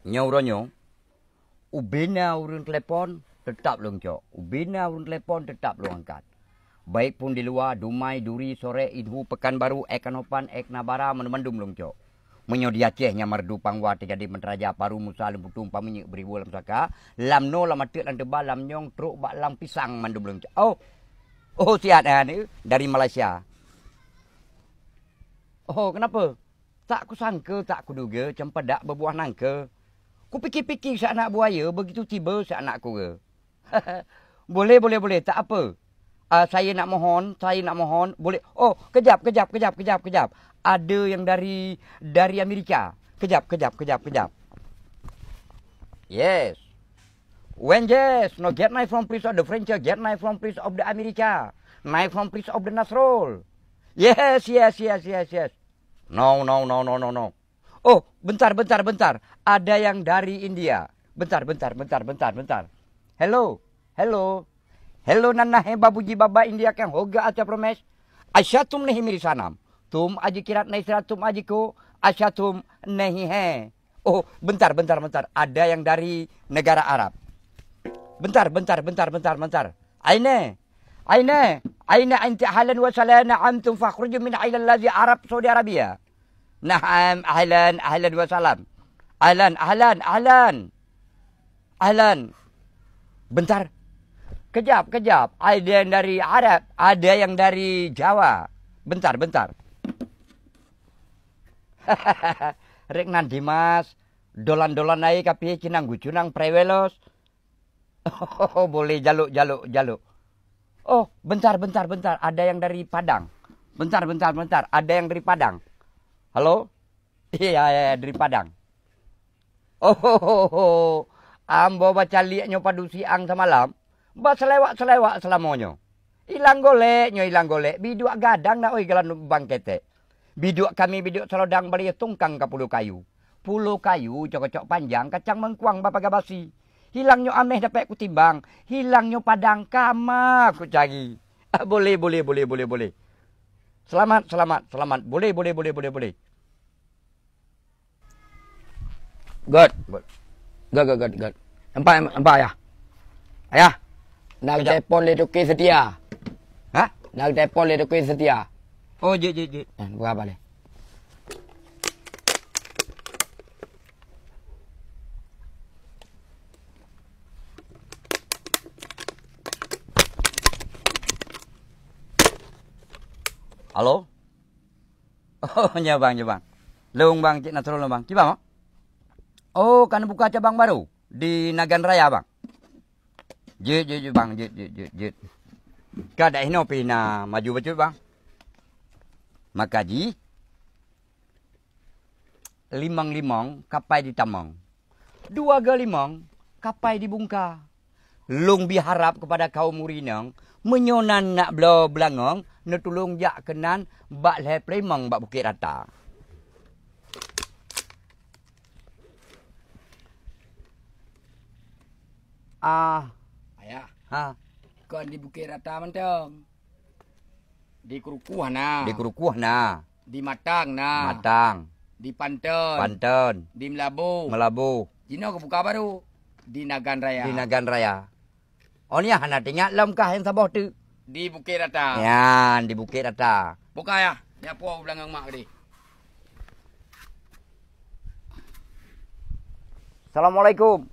Nyauronyo, ubina urun telepon tetap long cok. Ubina urun telepon tetap long angkat. Baik pun di luar, Dumai, Duri, Sore, Idhu, Pekanbaru, Ekanopan, Eknabara, Menumandum long cok. Menyo di Aceh Nyamardu Pangwa Tiga di Menteraja Paru Musa Lemputum Paminyik Beribu Lam Saka Lam No Lam Atik Lam Tebal Lam Nyong Truk Bak Lam Pisang Mandum long cok. Oh sihat ni dari Malaysia. Oh kenapa? Tak ku sangka, tak ku duga cempedak berbuah nangka. Ku fikir-fikir seanak buaya begitu tiba seanak ku ke. Boleh. Tak apa. Saya nak mohon. Boleh. Oh, kejap. Ada yang dari Amerika. Kejap. Yes. When yes. No, get knife from Prince of the French. Get knife from Prince of the America. Knife from Prince of the Nasrul. Yes. No. Oh, bentar. Ada yang dari India. Bentar. Hello, nana hai babuji baba India kan hoga acha promes. Asyatum nahi meri sanam. Tum aji kirat nahi serat tum aji ko. Asyatum nahi hai. Oh, bentar. Ada yang dari negara Arab. Bentar. Aina anti ahlan wa salana antum fakhruju min ailal ladzi Arab Saudi Arabia. Na'am ahlan wa salam. Ahlan. Bentar. Kejap. Ada yang dari Arab, ada yang dari Jawa. Bentar. Rek nanti mas, dolan naik kapi cunang prewelos. Oh, boleh jaluk. Oh, bentar. Ada yang dari Padang. Bentar. Ada yang dari Padang. Halo? Iya, dari Padang. Oh. Ambo baca liaknya padu siang semalam. Ba selewak selamonyo. Hilang golek. Biduak gadang nak oi galan bangkete. Biduak selodang bari tungkang ka pulau kayu. Pulau kayu cocok panjang kacang mengkuang bapa gabasi. Hilangnya ameh dapat ku timbang. Hilangnya padang kama ku cari. Boleh. Selamat. Boleh. Good. Empat ya. Ayah. Nak telefon le tukar setia. Hah? Nak telefon le tukar setia. Oh, je. Berapa le? Halo? Oh, ya bang. Leung bang, cik Nasrul bang. Cibang? Oh, kan buka cabang baru di Nagan Raya bang. Je bang, je. Kada hino pina maju betul bang. Makaji limang kapai di tamang. 2 limang kapai di bungka. Long biharap kepada kaum murinang menyonan nak belo belangong netulung jak kenan bak le plemang bak Bukit Rata. Ayah. Kau di Bukit Rata mentong. Di Kurukuh na. Di Matang na. Di Panten. Di Melabu. Jino ke buka baru. Di Nagan Raya. Oh ni hana tinggal lam kah yang sabah tu. Di Bukit Rata. Ya, di Bukit Rata. Buka ya. Ni apa belakang mak tadi. Assalamualaikum.